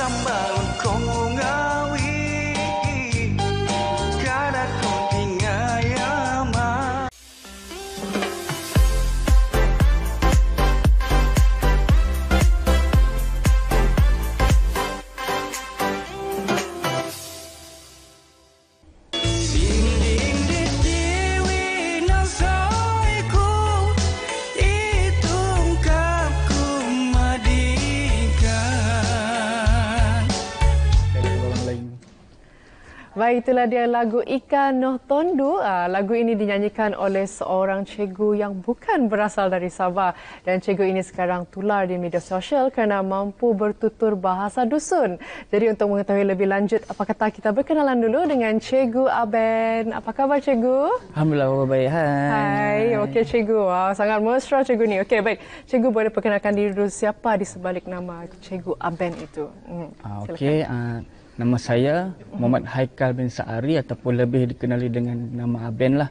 sambal kong ngawi kada kong tingayama. Baik, itulah dia lagu Ika Noh Tondu. Lagu ini dinyanyikan oleh seorang cikgu yang bukan berasal dari Sabah. Dan cikgu ini sekarang tular di media sosial kerana mampu bertutur bahasa dusun. Jadi untuk mengetahui lebih lanjut, apa kata kita berkenalan dulu dengan Cikgu Aben. Apa khabar Cikgu? Alhamdulillah, baik. Hai, okey Cikgu. Wow, sangat mesra Cikgu ni. Okey, baik. Cikgu boleh perkenalkan diri dulu siapa di sebalik nama Cikgu Aben itu? Okey, nama saya Muhammad Haikal bin Sa'ari ataupun lebih dikenali dengan nama Aben lah.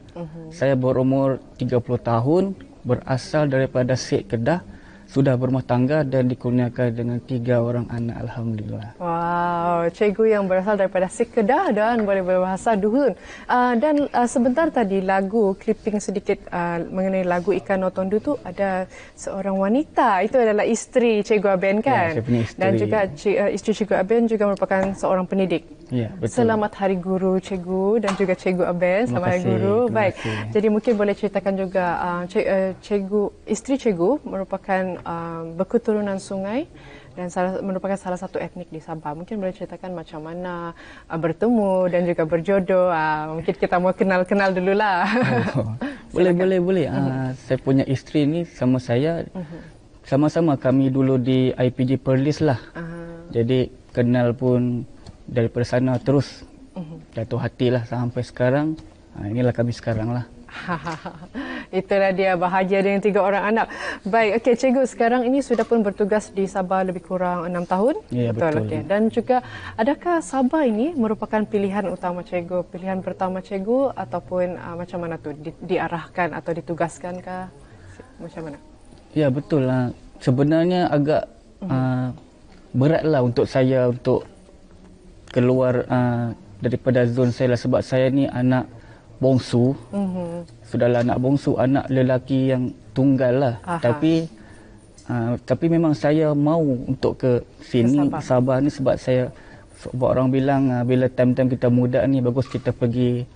Saya berumur 30 tahun, berasal daripada Sik Kedah, sudah berumah tangga dan dikurniakan dengan 3 orang anak, alhamdulillah. Wow, cikgu yang berasal daripada Sik Kedah dan boleh berbahasa dusun. Dan sebentar tadi lagu clipping sedikit mengenai lagu Ika Noh Tondu tu ada seorang wanita, itu adalah isteri Cikgu Aben kan? Ya, saya punya isteri. Dan juga isteri Cikgu Aben juga merupakan seorang pendidik. Ya, betul. Selamat Hari Guru Cikgu dan juga Cikgu Aben. Selamat Hari Guru. Baik. Jadi mungkin boleh ceritakan juga isteri Cikgu merupakan berketurunan Sungai dan merupakan salah satu etnik di Sabah. Mungkin boleh ceritakan macam mana bertemu dan juga berjodoh. Mungkin kita mau kenal-kenal dululah. Boleh. Saya punya isteri ni sama saya. Sama-sama kami dulu di IPG Perlis lah. Jadi kenal pun daripada sana terus jatuh hati lah sampai sekarang. Inilah kami sekarang lah. Itulah dia bahagia dengan 3 orang anak. Baik, okey Cikgu, sekarang ini sudah pun bertugas di Sabah lebih kurang 6 tahun. Ya, betul. Okey. Dan juga adakah Sabah ini merupakan pilihan utama Cikgu, pilihan pertama Cikgu ataupun macam mana tu diarahkan atau ditugaskan kah? Macam mana? Ya, betul lah. Sebenarnya agak beratlah untuk saya untuk keluar daripada zon saya lah, sebab saya ni anak bongsu. Sudahlah anak bongsu, anak lelaki yang tunggal lah. Tapi memang saya mau untuk ke sini Sabah ni sebab orang bilang bila time-time kita muda ni bagus kita pergi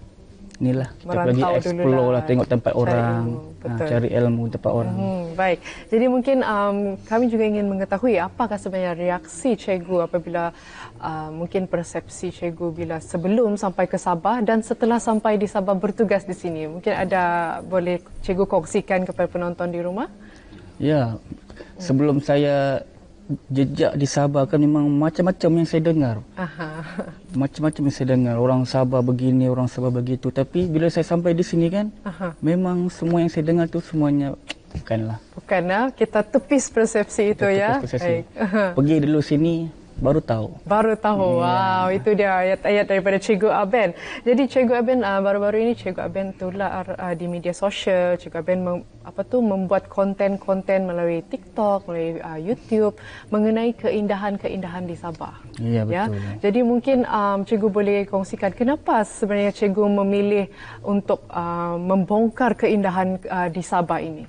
inilah, kita pergi explore lah, tengok tempat orang, cari ilmu tempat orang. Baik. Jadi mungkin kami juga ingin mengetahui apakah sebenarnya reaksi Cikgu apabila mungkin persepsi Cikgu bila sebelum sampai ke Sabah dan setelah sampai di Sabah bertugas di sini. Mungkin ada boleh Cikgu kongsikan kepada penonton di rumah? Ya, sebelum saya jejak di Sabah kan memang macam-macam yang saya dengar. Macam-macam yang saya dengar. Orang Sabah begini, orang Sabah begitu. Tapi bila saya sampai di sini kan, memang semua yang saya dengar tu semuanya bukanlah. Bukanlah, kita tepis persepsi itu ya. Persepsi. Pergi dulu sini, baru tahu. Baru tahu. Wow, itu dia ayat-ayat daripada Cikgu Aben. Jadi Cikgu Aben baru-baru ini Cikgu Aben tular di media sosial. Cikgu Aben membuat konten-konten melalui TikTok, melalui YouTube mengenai keindahan-keindahan di Sabah. Ya, betul. Ya? Jadi mungkin Cikgu boleh kongsikan kenapa sebenarnya Cikgu memilih untuk membongkar keindahan di Sabah ini?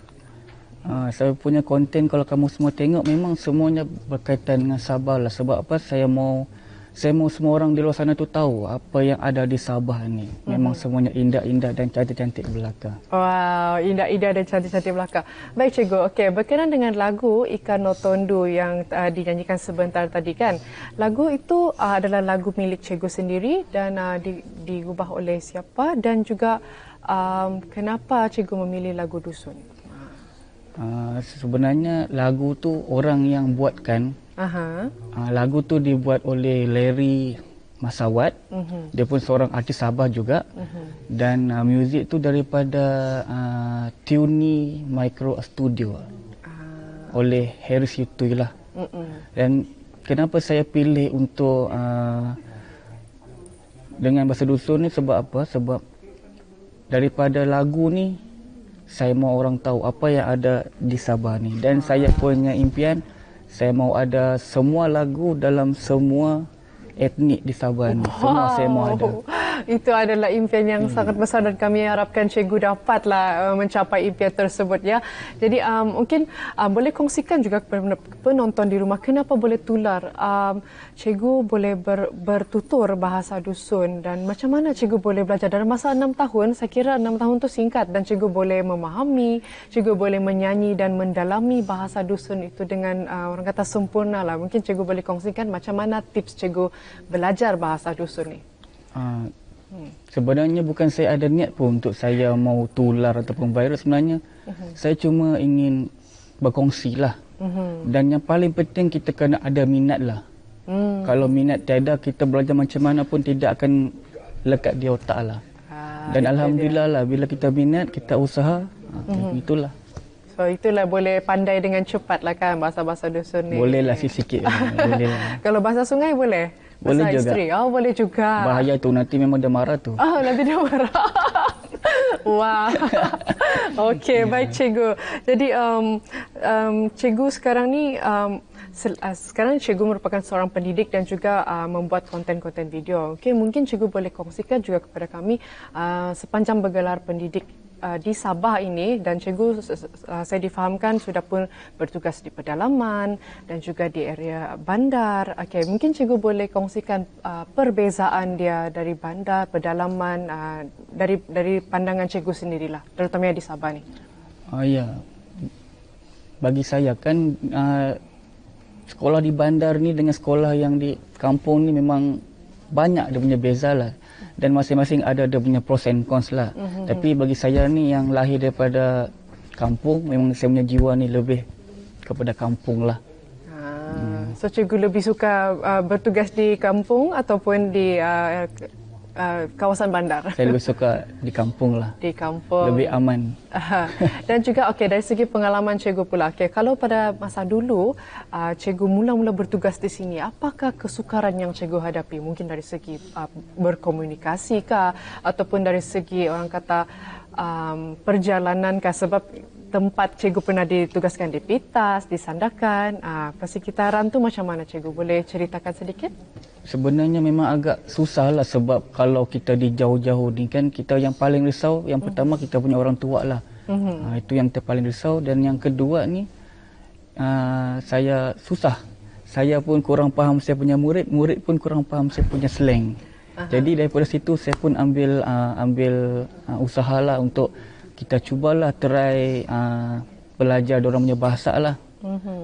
Saya punya konten kalau kamu semua tengok memang semuanya berkaitan dengan Sabah lah. Sebab apa? Saya mau semua orang di luar sana tu tahu apa yang ada di Sabah ni. Memang semuanya indah-indah dan cantik-cantik belaka. Wow, indah-indah dan cantik-cantik belaka. Baik Cikgu, okey, berkenaan dengan lagu Ika Noh Tondu yang dinyanyikan sebentar tadi kan. Lagu itu adalah lagu milik Cikgu sendiri dan diubah oleh siapa dan juga kenapa Cikgu memilih lagu dusun? Sebenarnya lagu tu orang yang buatkan. Lagu tu dibuat oleh Larry Masawat. Dia pun seorang artis Sabah juga. Dan muzik tu daripada Tuni Micro Studio oleh Harris Yutui lah. Dan kenapa saya pilih untuk dengan bahasa dusun ni sebab apa? Sebab daripada lagu ni saya mau orang tahu apa yang ada di Sabah ni. Dan saya punya impian, saya mau ada semua lagu dalam semua etnik di Sabah ni. Semua saya mau ada. Itu adalah impian yang sangat besar dan kami harapkan cikgu dapatlah mencapai impian tersebut ya. Jadi mungkin boleh kongsikan juga kepada penonton di rumah kenapa boleh tular. Cikgu boleh bertutur bahasa dusun dan macam mana cikgu boleh belajar dalam masa 6 tahun. Saya kira 6 tahun itu singkat dan cikgu boleh memahami, cikgu boleh menyanyi dan mendalami bahasa dusun itu dengan orang kata sempurna lah. Mungkin cikgu boleh kongsikan macam mana tips cikgu belajar bahasa dusun ni. Sebenarnya bukan saya ada niat pun untuk saya mau tular ataupun viral. Sebenarnya saya cuma ingin berkongsi lah. Dan yang paling penting kita kena ada minat lah. Kalau minat tiada, kita belajar macam mana pun tidak akan lekat di otak lah. Dan alhamdulillah lah bila kita minat, kita usaha, itulah. So itulah boleh pandai dengan cepat lah kan bahasa-bahasa dusun ni. Boleh lah sikit-sikit. Boleh lah. Kalau bahasa sungai boleh? Boleh juga. Isteri. Oh, boleh juga. Bahaya tu, nanti memang dia marah tu. Nanti dia marah. Wah. Okey, baik cikgu. Jadi cikgu sekarang ni sekarang cikgu merupakan seorang pendidik dan juga membuat konten-konten video. Okey, mungkin cikgu boleh kongsikan juga kepada kami sepanjang bergelar pendidik di Sabah ini dan cikgu saya difahamkan sudah pun bertugas di pedalaman dan juga di area bandar. Okey, mungkin cikgu boleh kongsikan perbezaan dia dari bandar, pedalaman dari pandangan cikgu sendirilah, terutamanya di Sabah ni. Ya. Bagi saya kan sekolah di bandar ni dengan sekolah yang di kampung ni memang banyak dia punya beza lah. Dan masing-masing ada dia punya pros and cons lah. Tapi bagi saya ni yang lahir daripada kampung, memang saya punya jiwa ni lebih kepada kampung lah. So cikgu lebih suka bertugas di kampung ataupun di kawasan bandar? Saya lebih suka di kampung lah. Di kampung. Lebih aman. Dan juga dari segi pengalaman cikgu pula. Kalau pada masa dulu cikgu mula-mula bertugas di sini, apakah kesukaran yang cikgu hadapi? Mungkin dari segi berkomunikasi kah ataupun dari segi orang kata perjalanan kah? Sebab tempat cikgu pernah ditugaskan di Pitas, di Sandakan, persekitaran tu macam mana cikgu? Boleh ceritakan sedikit? Sebenarnya memang agak susah lah sebab kalau kita di jauh-jauh ni kan kita yang paling risau yang pertama kita punya orang tua lah. Itu yang kita paling risau dan yang kedua ni saya susah. Saya pun kurang faham saya punya murid, murid pun kurang faham saya punya slang. Jadi daripada situ saya pun ambil usahalah untuk kita cubalah try belajar orang punya bahasa lah.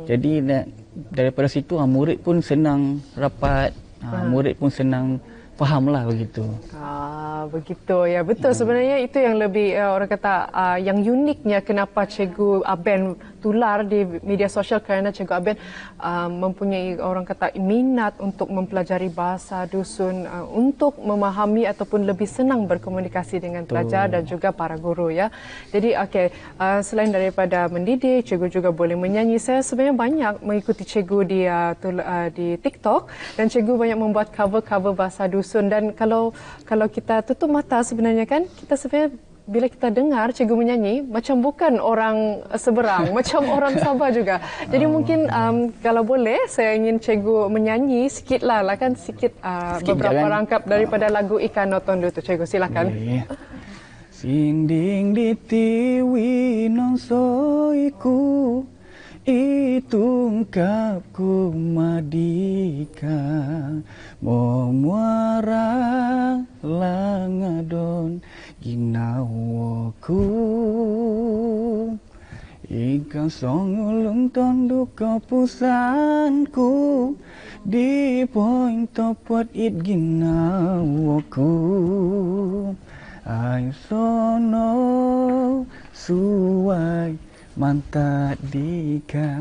Jadi daripada situ murid pun senang rapat. Murid pun senang fahamlah begitu. Begitu ya, betul. Sebenarnya itu yang lebih orang kata yang uniknya kenapa Cikgu Aben tular di media sosial kerana Cikgu Aben mempunyai orang kata minat untuk mempelajari bahasa dusun untuk memahami ataupun lebih senang berkomunikasi dengan pelajar dan juga para guru ya. Jadi selain daripada mendidik, Cikgu juga boleh menyanyi. Saya sebenarnya banyak mengikuti Cikgu di TikTok dan Cikgu banyak membuat cover-cover bahasa dusun dan kalau kita tutup mata sebenarnya kan kita sebenarnya bila kita dengar cikgu menyanyi macam bukan orang seberang macam orang Sabah juga. Jadi mungkin kalau boleh saya ingin cikgu menyanyi sikitlah kan sikit beberapa rangkap daripada lagu Ikan Notondo tu cikgu silakan. Sinding di tiwi nongsoiku itungkapku madika memuara langadon ginawoku ikan songulung tonduk kepusanku di poin topot it ginawoku ay sono suai mantat dika.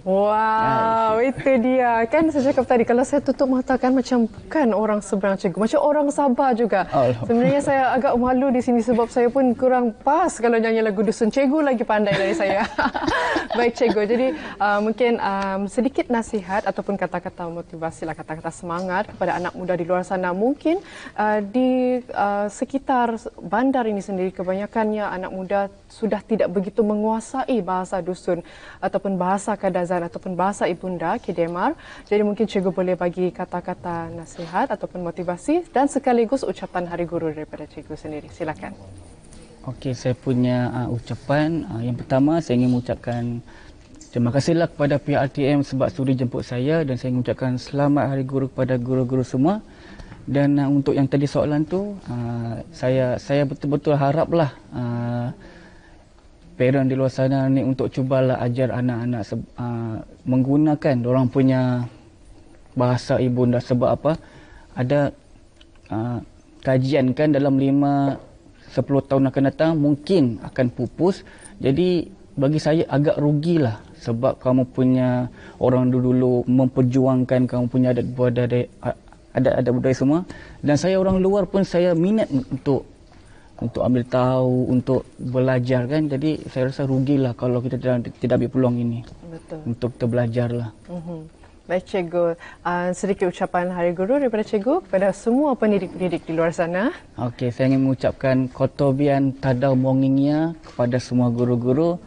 Wow, itu dia. Kan saya cakap tadi, kalau saya tutup mata kan macam bukan orang seberang cikgu. Macam orang Sabah juga. Sebenarnya saya agak malu di sini sebab saya pun kurang pas kalau nyanyi lagu dusun. Cikgu lagi pandai dari saya. Baik cikgu, jadi mungkin sedikit nasihat ataupun kata-kata motivasi lah, kata-kata semangat kepada anak muda di luar sana. Mungkin di sekitar bandar ini sendiri kebanyakannya anak muda sudah tidak begitu begitu menguasai bahasa dusun ataupun bahasa Kadazan ataupun bahasa ibunda Kidemar. Jadi mungkin cikgu boleh bagi kata-kata nasihat ataupun motivasi dan sekaligus ucapan Hari Guru daripada cikgu sendiri. Silakan. Okey, saya punya ucapan. Yang pertama, saya ingin mengucapkan terima kasihlah kepada pihak RTM sebab sudi jemput saya, dan saya ingin mengucapkan selamat Hari Guru kepada guru-guru semua. Dan untuk yang tadi soalan tu, saya betul-betul haraplah parent di luar sana ni untuk cubalah ajar anak-anak menggunakan orang punya bahasa ibunda. Sebab apa? Ada kajian kan dalam 5-10 tahun akan datang mungkin akan pupus. Jadi bagi saya agak rugilah sebab kamu punya orang dulu memperjuangkan kamu punya adat budaya semua, dan saya orang luar pun saya minat untuk ambil tahu, untuk belajar kan. Jadi saya rasa rugilah kalau kita tidak ambil peluang ini. Betul. Untuk kita belajarlah. Baik cikgu, sedikit ucapan Hari Guru daripada cikgu kepada semua pendidik-pendidik di luar sana. Okey, saya ingin mengucapkan kotobian tadau mongingnya kepada semua guru-guru.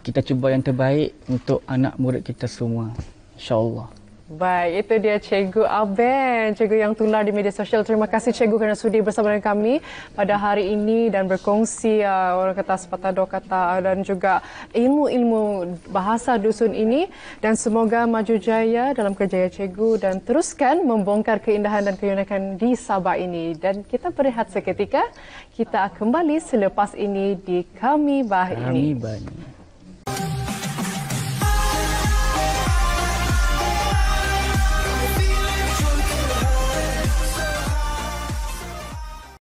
Kita cuba yang terbaik untuk anak murid kita semua, insya-Allah. Baik, itu dia Cikgu Aben, cikgu yang tular di media sosial. Terima kasih cikgu kerana sudi bersama dengan kami pada hari ini dan berkongsi orang kata sepatah dua kata dan juga ilmu-ilmu bahasa dusun ini. Dan semoga maju jaya dalam kerjaya cikgu dan teruskan membongkar keindahan dan keunikan di Sabah ini. Dan kita berehat seketika, kita kembali selepas ini di Kami Bah ini. Kami Bah ini.